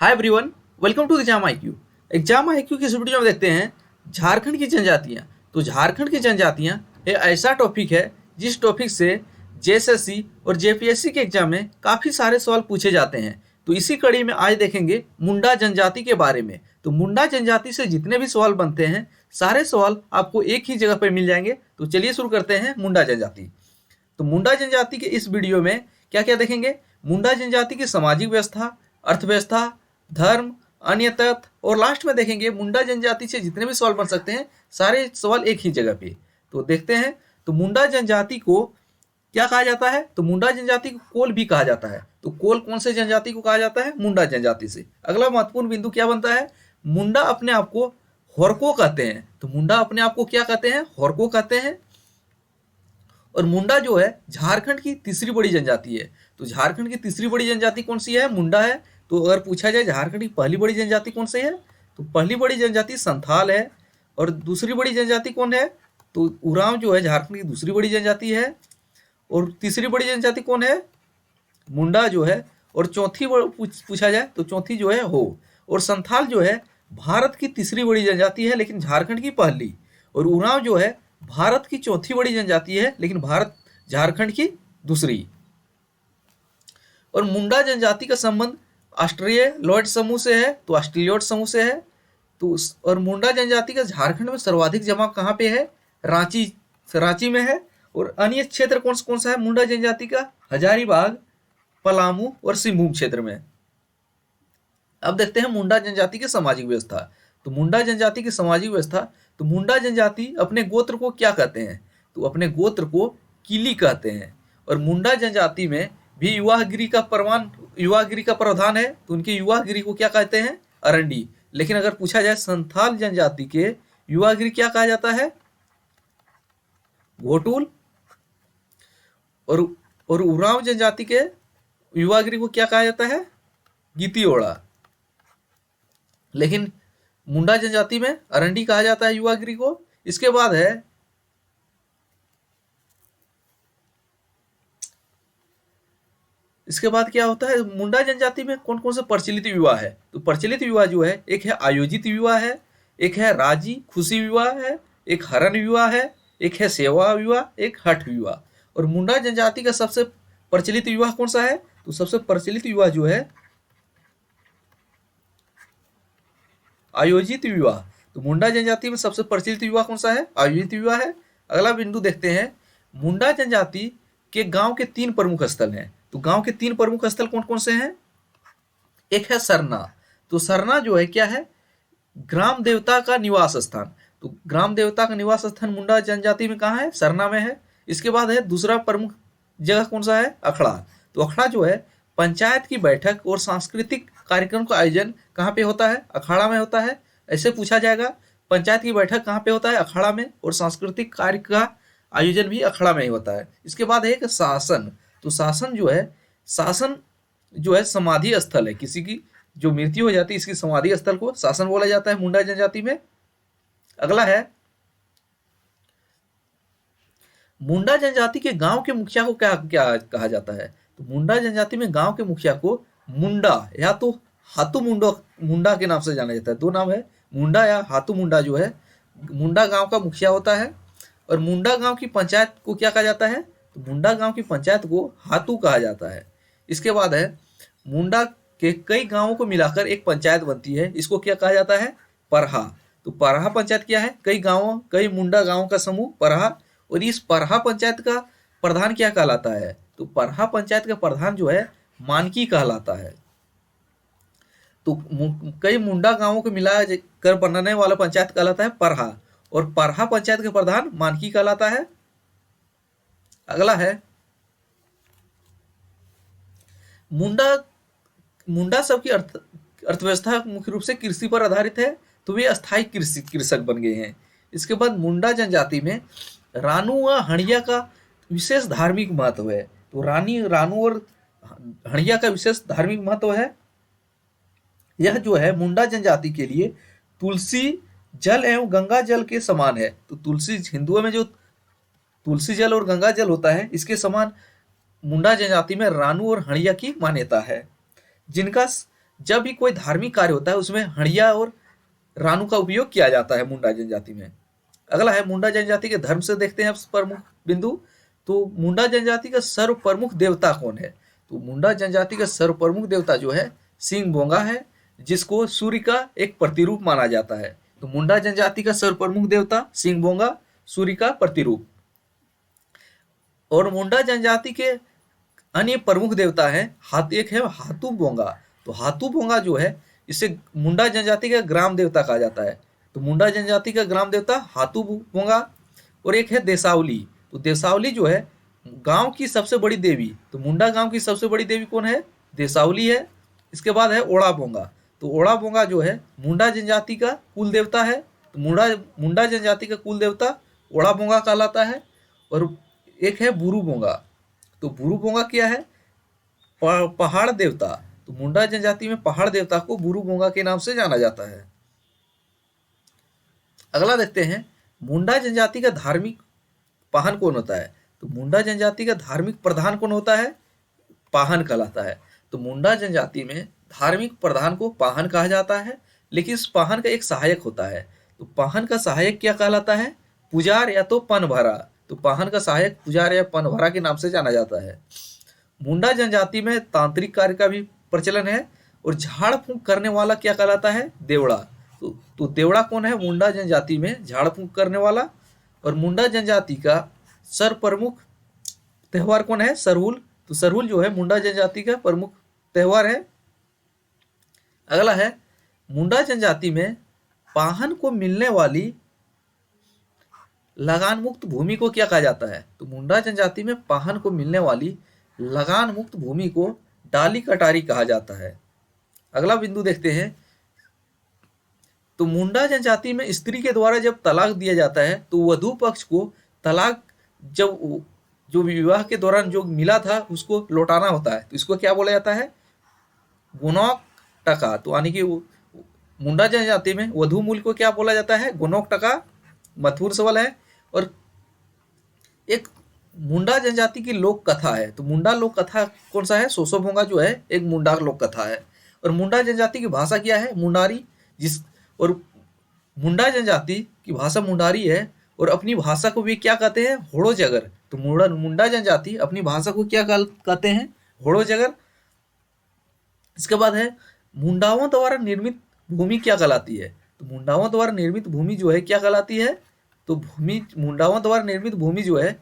Hi everyone, welcome to exam IQ. Exam IQ की इस video में देखते हैं झारखंड की जनजातियां। तो झारखंड की जनजातियां एक ऐसा टॉपिक है जिस टॉपिक से जेएसएससी और जेपीएससी के एग्जाम में काफ़ी सारे सवाल पूछे जाते हैं। तो इसी कड़ी में आज देखेंगे मुंडा जनजाति के बारे में। तो मुंडा जनजाति से जितने भी सवाल बनते हैं सारे सवाल आपको एक ही जगह पर मिल जाएंगे। तो चलिए शुरू करते हैं मुंडा जनजाति। तो मुंडा जनजाति के इस वीडियो में क्या क्या देखेंगे? मुंडा जनजाति की सामाजिक व्यवस्था, अर्थव्यवस्था, धर्म, अन्य तथ्य और लास्ट में देखेंगे मुंडा जनजाति से जितने भी सवाल बन सकते हैं सारे सवाल एक ही जगह पे। तो देखते हैं। तो मुंडा जनजाति को क्या कहा जाता है? तो मुंडा जनजाति को कोल भी कहा जाता है। तो कोल कौन से जनजाति को कहा जाता है? मुंडा जनजाति से। अगला महत्वपूर्ण बिंदु क्या बनता है? मुंडा अपने आप को होरको कहते हैं। तो मुंडा अपने आप को क्या कहते हैं? होरको कहते हैं। और मुंडा जो है झारखंड की तीसरी बड़ी जनजाति है। तो झारखंड की तीसरी बड़ी जनजाति कौन सी है? मुंडा है। तो अगर पूछा जाए झारखंड की पहली बड़ी जनजाति कौन सी है, तो पहली बड़ी जनजाति संथाल है। और दूसरी बड़ी जनजाति कौन है? तो उरांव जो है झारखंड की दूसरी बड़ी जनजाति है। और तीसरी बड़ी जनजाति कौन है? मुंडा जो है। और चौथी पूछा जाए तो चौथी जो है हो। और संथाल जो है भारत की तीसरी बड़ी जनजाति है लेकिन झारखंड की पहली। और उरांव जो है भारत की चौथी बड़ी जनजाति है लेकिन झारखंड की दूसरी। और मुंडा जनजाति का संबंध ऑस्ट्रेलियोइड समूह से है। तो ऑस्ट्रेलियोइड समूह से है। तो और मुंडा जनजाति का झारखंड में सर्वाधिक जमा कहाँ पे है? रांची में है। और अन्य क्षेत्र कौन सा है मुंडा जनजाति का? हजारीबाग, पलामू और सिंहभूम क्षेत्र में। अब देखते हैं मुंडा जनजाति की सामाजिक व्यवस्था। तो मुंडा जनजाति की सामाजिक व्यवस्था, तो मुंडा जनजाति अपने गोत्र को क्या कहते हैं? तो अपने गोत्र को किली कहते हैं। और मुंडा जनजाति में भी युवागिरी का प्रावधान है। तो उनकी युवागिरी को क्या कहते हैं? अरंडी। लेकिन अगर पूछा जाए संथाल जनजाति के युवागिरी क्या कहा जाता है? घोटुल। और उरांव जनजाति के युवागिरी को क्या कहा जाता है? गीतियोड़ा। लेकिन मुंडा जनजाति में अरंडी कहा जाता है युवागिरी को। इसके बाद है इसके बाद क्या होता है? मुंडा जनजाति में कौन कौन से प्रचलित विवाह है? तो प्रचलित विवाह जो है, एक है आयोजित विवाह है, एक है राजी खुशी विवाह है, एक हरण विवाह है, एक है सेवा विवाह, एक हठ विवाह। और मुंडा जनजाति का सबसे प्रचलित विवाह कौन सा है? तो सबसे प्रचलित विवाह जो है आयोजित विवाह। तो मुंडा जनजाति में सबसे प्रचलित विवाह कौन सा है? आयोजित विवाह है। अगला बिंदु देखते हैं। मुंडा जनजाति के गांव के 3 प्रमुख स्थल हैं। तो गांव के 3 प्रमुख स्थल कौन कौन से हैं? एक है सरना। तो सरना जो है क्या है? ग्राम देवता का निवास स्थान। तो ग्राम देवता का निवास स्थान मुंडा जनजाति में कहाँ है? सरना में है। इसके बाद है दूसरा प्रमुख जगह कौन सा है? अखड़ा। तो अखड़ा जो है पंचायत की बैठक और सांस्कृतिक कार्यक्रम का आयोजन कहाँ पे होता है? अखाड़ा में होता है। ऐसे पूछा जाएगा पंचायत की बैठक कहाँ पे होता है? अखाड़ा में। और सांस्कृतिक कार्य का आयोजन भी अखाड़ा में ही होता है। इसके बाद है एक शासन। तो शासन जो है समाधि स्थल है। किसी की जो मृत्यु हो जाती है इसकी समाधि स्थल को शासन बोला जाता है मुंडा जनजाति में। अगला है मुंडा जनजाति के गांव के मुखिया को क्या क्या कहा जाता है? तो मुंडा जनजाति में गांव के मुखिया को मुंडा या तो हाथू मुंडा के नाम से जाना जाता है। 2 नाम है, मुंडा या हाथू मुंडा जो है मुंडा गांव का मुखिया होता है। और मुंडा गांव की पंचायत को क्या कहा जाता है? तो मुंडा गांव की पंचायत को हाथू कहा जाता है। इसके बाद है मुंडा के कई गांवों को मिलाकर एक पंचायत बनती है। इसको क्या कहा जाता है? परहा। तो परहा पंचायत क्या है? कई मुंडा गांवों का समूह परहा। और इस परहा पंचायत का प्रधान क्या कहलाता है? तो परहा पंचायत का प्रधान जो है मानकी कहलाता है। तो कई मुंडा गांवों को मिला कर बनाने वाला पंचायत कहलाता है परहा। और परहा पंचायत के प्रधान मानकी कहलाता है। अगला है मुंडा सबकी अर्थव्यवस्था मुख्य रूप से कृषि पर आधारित है। तो वे स्थायी कृषक बन गए हैं। इसके बाद मुंडा जनजाति में रानू व हणिया का विशेष धार्मिक महत्व है। तो रानू और हणिया का विशेष धार्मिक महत्व है। यह जो है मुंडा जनजाति के लिए तुलसी जल एवं गंगा जल के समान है। तो तुलसी हिंदुओं में जो तुलसी जल और गंगा जल होता है इसके समान मुंडा जनजाति में रानू और हणिया की मान्यता है। जिनका जब भी कोई धार्मिक कार्य होता है उसमें हड़िया और रानू का उपयोग किया जाता है मुंडा जनजाति में। अगला है मुंडा जनजाति के धर्म से देखते हैं प्रमुख बिंदु। तो मुंडा जनजाति का सर्व प्रमुख देवता कौन है? तो मुंडा जनजाति का सर्व प्रमुख देवता जो है सिंह बोंगा है, जिसको सूर्य का एक प्रतिरूप माना जाता है। तो मुंडा जनजाति का सर्व प्रमुख देवता सिंह बोंगा, सूर्य का प्रतिरूप। और मुंडा जनजाति के अन्य प्रमुख देवता है एक है हाथू बोंगा। तो हाथू बोंगा जो है इसे मुंडा जनजाति का ग्राम देवता कहा जाता है। तो मुंडा जनजाति का ग्राम देवता हाथू बोंगा। और एक है देसावली। तो देसावली जो है गांव की सबसे बड़ी देवी। तो मुंडा गांव की सबसे बड़ी देवी कौन है? देसावली है। इसके बाद है ओड़ा बोंगा। तो ओड़ा बोंगा जो है मुंडा जनजाति का कुल देवता है। तो मुंडा जनजाति का कुल देवता ओड़ा बोंगा कहलाता है। और एक है बुरू बोंगा। तो बुरू बोंगा क्या है? पहाड़ देवता। तो मुंडा जनजाति में पहाड़ देवता को बुरू बोंगा के नाम से जाना जाता है। अगला देखते हैं मुंडा जनजाति का धार्मिक पाहन कौन होता है? तो मुंडा जनजाति का धार्मिक प्रधान कौन होता है? पाहन कहलाता है। तो मुंडा जनजाति में धार्मिक प्रधान को पाहन कहा जाता है, लेकिन इस पाहन का एक सहायक होता है। तो पाहन का सहायक क्या कहलाता है? पुजार या तो पनभरा। तो पाहन का सहायक पुजार या पनभरा के नाम से जाना जाता है। मुंडा जनजाति में तांत्रिक कार्य का भी प्रचलन है। और झाड़ फूंक करने वाला क्या कहलाता है? देवड़ा। तो देवड़ा कौन है मुंडा जनजाति में? झाड़ फूंक करने वाला। और मुंडा जनजाति का सर्व प्रमुख त्योहार कौन है? सरहुल। तो सरहुल जो है मुंडा जनजाति का प्रमुख त्योहार है। अगला है मुंडा जनजाति में पाहन को मिलने वाली लगान मुक्त भूमि को क्या कहा जाता है? तो मुंडा जनजाति में पाहन को मिलने वाली लगान मुक्त भूमि को डाली कटारी कहा जाता है। अगला बिंदु देखते हैं। तो मुंडा जनजाति में स्त्री के द्वारा जब तलाक दिया जाता है तो वधू पक्ष को तलाक जब जो विवाह के दौरान जो मिला था उसको लौटाना होता है। तो इसको क्या बोला जाता है? गुनोक टका। तो यानी कि मुंडा जनजाति में वधू मूल्य को क्या बोला जाता है? गुनोक टका। मथुर सवाल है। और एक मुंडा जनजाति की लोक कथा है। तो मुंडा लोक कथा कौन सा है? सोसो भोंगा जो है एक मुंडा लोक कथा है। और मुंडा जनजाति की भाषा क्या है? मुंडारी। और मुंडा जनजाति की भाषा मुंडारी है। और अपनी भाषा को भी क्या कहते हैं? होड़ो जगर। तो मुंडा जनजाति अपनी भाषा को क्या कहते हैं? होड़ो जगर। इसके बाद है मुंडाओं द्वारा निर्मित भूमि क्या कहलाती है? तो मुंडाओं द्वारा निर्मित भूमि जो है क्या कहलाती है? तो मुंडाओं द्वारा निर्मित भूमि जो है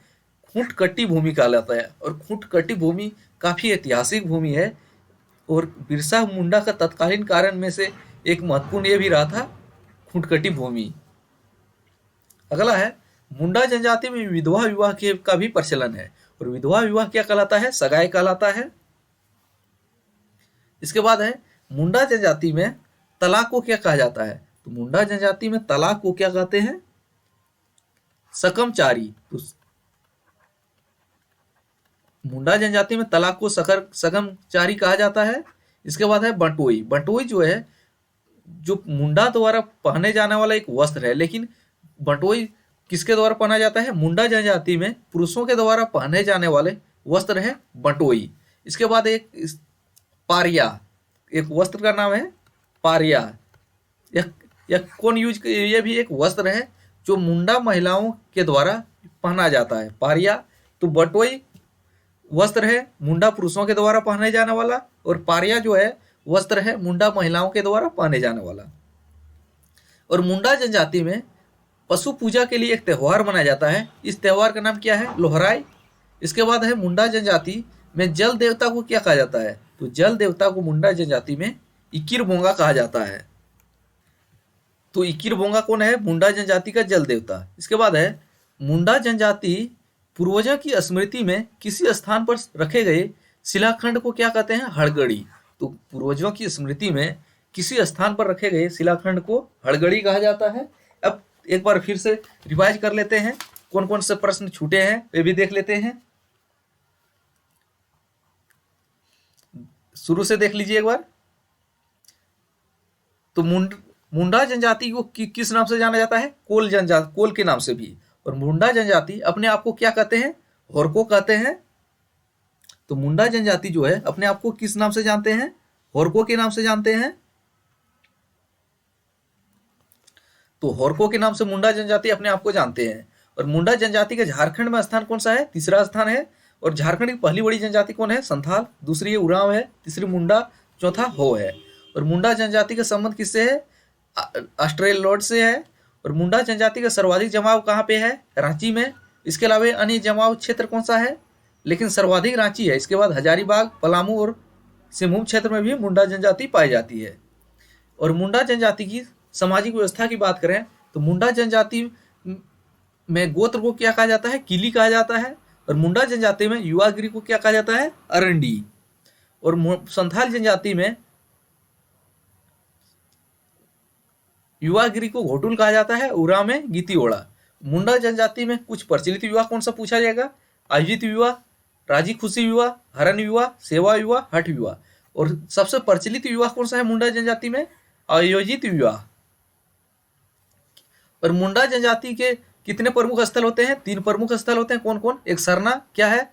खूंटकट्टी भूमि कहलाता है। और खूंटकट्टी भूमि काफी ऐतिहासिक भूमि है। और बिरसा मुंडा का तत्कालीन कारण में से एक महत्वपूर्ण ये भी रहा था खूंटकट्टी भूमि। अगला है मुंडा जनजाति में विधवा विवाह के का भी प्रचलन है। और विधवा विवाह क्या कहलाता है? सगाई कहलाता है। इसके बाद है मुंडा जनजाति में तलाक को क्या कहा जाता है? तो मुंडा जनजाति में तलाक को क्या कहते हैं? सकमचारी। तो मुंडा जनजाति में तलाक को सकमचारी कहा जाता है। इसके बाद है बंटोई। बंटोई जो है जो मुंडा द्वारा पहने जाने वाला एक वस्त्र है, लेकिन बंटोई किसके द्वारा पहना जाता है? मुंडा जनजाति में पुरुषों के द्वारा पहने जाने वाले वस्त्र है बंटोई। इसके बाद एक पारिया, एक वस्त्र का नाम है पारिया। यह कौन ये भी एक वस्त्र है जो मुंडा महिलाओं के द्वारा पहना जाता है, पारिया। तो बंटोई वस्त्र है मुंडा पुरुषों के द्वारा पहने जाने वाला। और पारिया जो है वस्त्र है मुंडा महिलाओं के द्वारा पहने जाने वाला। और मुंडा जनजाति में पशु पूजा के लिए एक त्यौहार मनाया जाता है। इस त्यौहार का नाम क्या है? लोहराई। इसके बाद है मुंडा जनजाति में जल देवता को क्या कहा जाता है? तो जल देवता को मुंडा जनजाति में इकिर बोंगा कहा जाता है। तो इकिर बोंगा कौन है? मुंडा जनजाति का जल देवता। इसके बाद है मुंडा जनजाति पूर्वजों की स्मृति में किसी स्थान पर रखे गए शिलाखंड को क्या कहते हैं? हड़गड़ी। तो पूर्वजों की स्मृति में किसी स्थान पर रखे गए शिलाखंड को हड़गड़ी कहा जाता है। अब एक बार फिर से रिवाइज कर लेते हैं, कौन कौन से प्रश्न छूटे हैं वे भी देख लेते हैं। शुरू से देख लीजिए एक बार। तो मुंडा जनजाति को किस नाम से जाना जाता है? कोल जनजाति, कोल के नाम से भी। और मुंडा जनजाति अपने आप को क्या कहते हैं? होरको कहते हैं। तो मुंडा जनजाति जो है अपने आप को किस नाम से जानते हैं? होरको के नाम से जानते हैं। तो होरको के नाम से मुंडा जनजाति अपने आप को जानते हैं। और मुंडा जनजाति का झारखंड में स्थान कौन सा है? तीसरा स्थान है। और झारखंड की पहली बड़ी जनजाति कौन है? संथाल। दूसरी उरांव है। तीसरी मुंडा। चौथा हो है। और मुंडा जनजाति का संबंध किससे है? ऑस्ट्रेलिया से है। और मुंडा जनजाति का सर्वाधिक जमाव कहाँ पे है? रांची में। इसके अलावा अन्य जमाव क्षेत्र कौन सा है? लेकिन सर्वाधिक रांची है। इसके बाद हजारीबाग, पलामू और सिंहभूम क्षेत्र में भी मुंडा जनजाति पाई जाती है। और मुंडा जनजाति की सामाजिक व्यवस्था की बात करें तो मुंडा जनजाति में गोत्र को क्या कहा जाता है? किली कहा जाता है। और मुंडा जनजाति में युवागिरी को क्या कहा जाता है? अरंडी। और संथाल जनजाति में युवागिरी को घोटुल कहा जाता है। उरा में गीतियोड़ा। मुंडा जनजाति में कुछ प्रचलित विवाह कौन सा पूछा जाएगा? आयोजित विवाह, राजी खुशी विवाह, हरण विवाह, सेवा विवाह, हठ विवाह। और सबसे प्रचलित विवाह कौन सा है मुंडा जनजाति में? आयोजित विवाह। और मुंडा जनजाति के कितने प्रमुख स्थल होते हैं? 3 प्रमुख स्थल होते हैं। कौन कौन? एक सरना क्या है?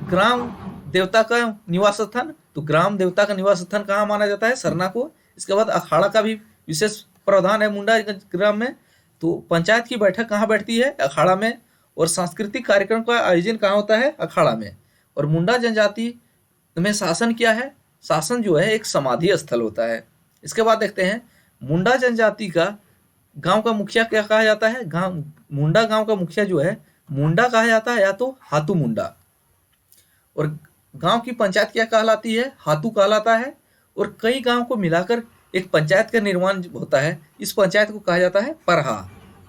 ग्राम देवता का निवास स्थान। तो ग्राम देवता का निवास स्थान कहाँ माना जाता है? सरना को। इसके बाद अखाड़ा का भी विशेष प्रावधान है मुंडा ग्राम में। तो पंचायत की बैठक कहाँ बैठती है? अखाड़ा में। और सांस्कृतिक कार्यक्रम का आयोजन कहाँ होता है? अखाड़ा में। और मुंडा जनजाति में शासन क्या है? शासन जो है एक समाधि स्थल होता है। इसके बाद देखते हैं मुंडा जनजाति का गांव का मुखिया क्या कहा जाता है? मुंडा गांव का मुखिया जो है मुंडा कहा जाता है या तो हाथू मुंडा। और गांव की पंचायत क्या कहलाती है? हाथू कहलाता है। और कई गांव को मिलाकर एक पंचायत का निर्माण होता है। इस पंचायत को कहा जाता है परहा।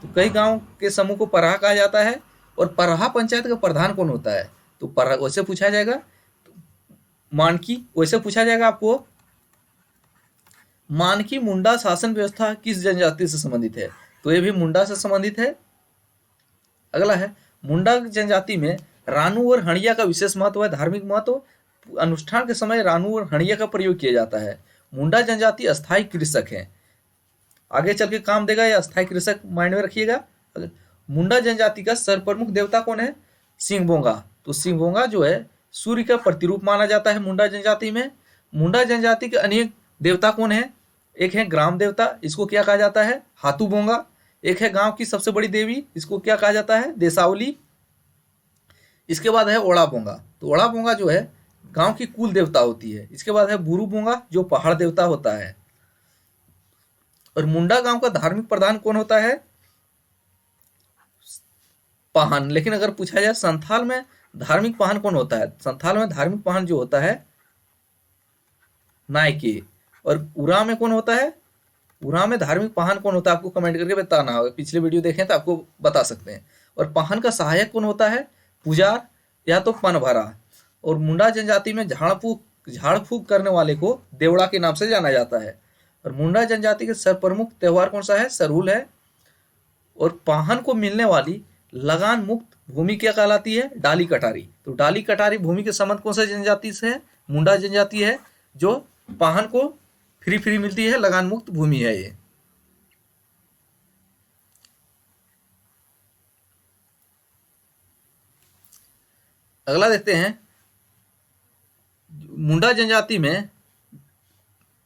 तो कई गांव के समूह को परहा कहा जाता है। और परहा पंचायत का प्रधान कौन होता है? तो परहा वैसे पूछा जाएगा। मानकी वैसे पूछा जाएगा आपको। मानकी मुंडा शासन व्यवस्था किस जनजाति से संबंधित है? तो ये भी मुंडा से संबंधित है। अगला है मुंडा जनजाति में रानू और हणिया का विशेष महत्व है। धार्मिक महत्व, अनुष्ठान के समय रानू और हणिया का प्रयोग किया जाता है। मुंडा जनजाति अस्थायी कृषक है। आगे चल के काम देगा या अस्थायी कृषक, माइंड में रखिएगा। मुंडा जनजाति का सर्वप्रमुख देवता कौन है? सिंहभोंगा। तो सिंहभोंगा जो है सूर्य का प्रतिरूप माना जाता है मुंडा जनजाति में। मुंडा जनजाति के अनेक देवता कौन है? एक है ग्राम देवता, इसको क्या कहा जाता है? हाथू बोंगा। एक है गांव की सबसे बड़ी देवी, इसको क्या कहा जाता है? देसावली। इसके बाद है ओड़ा बोंगा। तो ओड़ा बोंगा जो है गांव की कुल देवता होती है। इसके बाद है बुरू बोंगा जो पहाड़ देवता होता है। और मुंडा गांव का धार्मिक प्रधान कौन होता है? पाहन। लेकिन अगर पूछा जाए संथाल में धार्मिक पाहन कौन होता है? संथाल में धार्मिक पाहन जो होता है नायके। और उरा में कौन होता है? उरा में धार्मिक पाहन कौन होता है? आपको कमेंट करके बताना होगा। पिछले वीडियो देखें तो आपको बता सकते हैं। और पाहन का सहायक कौन होता है? पुजार या तो पनभरा। और मुंडा जनजाति में झाड़ फूक करने वाले को देवड़ा के नाम से जाना जाता है। और मुंडा जनजाति के सर्वप्रमुख त्योहार कौन सा है? सरहुल है। और पाहन को मिलने वाली लगान मुक्त भूमि क्या कहलाती है? डाली कटारी। तो डाली कटारी भूमि के संबंध कौन सा जनजाति से है? मुंडा जनजाति है, जो पाहन को फ्री मिलती है, लगान मुक्त भूमि है ये। अगला देखते हैं मुंडा जनजाति में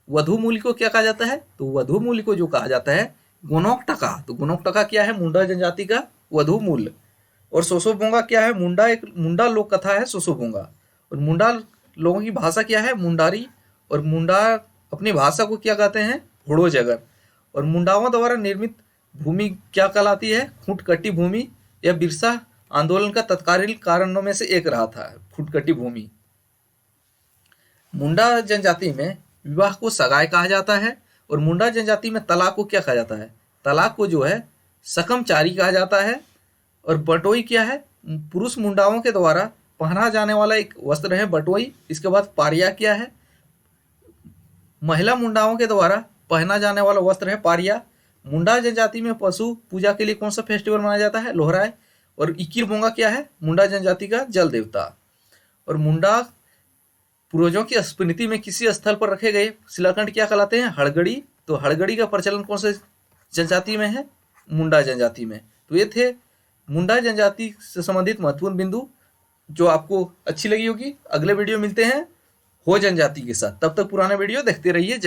वधु मूल्य को क्या कहा जाता है? तो वधु मूल्य को जो कहा जाता है गुनोक टका। तो गुनोक टका क्या है? मुंडा जनजाति का वधु मूल्य। और सोसोबोंगा क्या है? मुंडा लोक कथा है सोसोबोंगा। और मुंडा लोगों की भाषा क्या है? मुंडारी। और मुंडा अपनी भाषा को क्या कहते हैं? हुड़ो जगर। और मुंडाओं द्वारा निर्मित भूमि क्या कहलाती है? खुटकटी भूमि। यह बिरसा आंदोलन का तत्कालीन कारणों में से एक रहा था, खुटकटी भूमि। मुंडा जनजाति में विवाह को सगाई कहा जाता है। और मुंडा जनजाति में तलाक को क्या कहा जाता है? तलाक को जो है सकमचारी कहा जाता है। और बटोई क्या है? पुरुष मुंडाओं के द्वारा पहना जाने वाला एक वस्त्र है बटोई। इसके बाद पारिया क्या है? महिला मुंडाओं के द्वारा पहना जाने वाला वस्त्र है पारिया। मुंडा जनजाति में पशु पूजा के लिए कौन सा फेस्टिवल मनाया जाता है? लोहराय। और इकिर बोंगा क्या है? मुंडा जनजाति का जल देवता। और मुंडा पूर्वजों की स्मृति में किसी स्थल पर रखे गए शिलाखंड क्या कहलाते हैं? हड़गड़ी। तो हड़गड़ी का प्रचलन कौन से जनजाति में है? मुंडा जनजाति में। तो ये थे मुंडा जनजाति से संबंधित महत्वपूर्ण बिंदु जो आपको अच्छी लगी होगी। अगले वीडियो मिलते हैं। हो जनजाति के साथ। तब तक पुराना वीडियो देखते रहिए।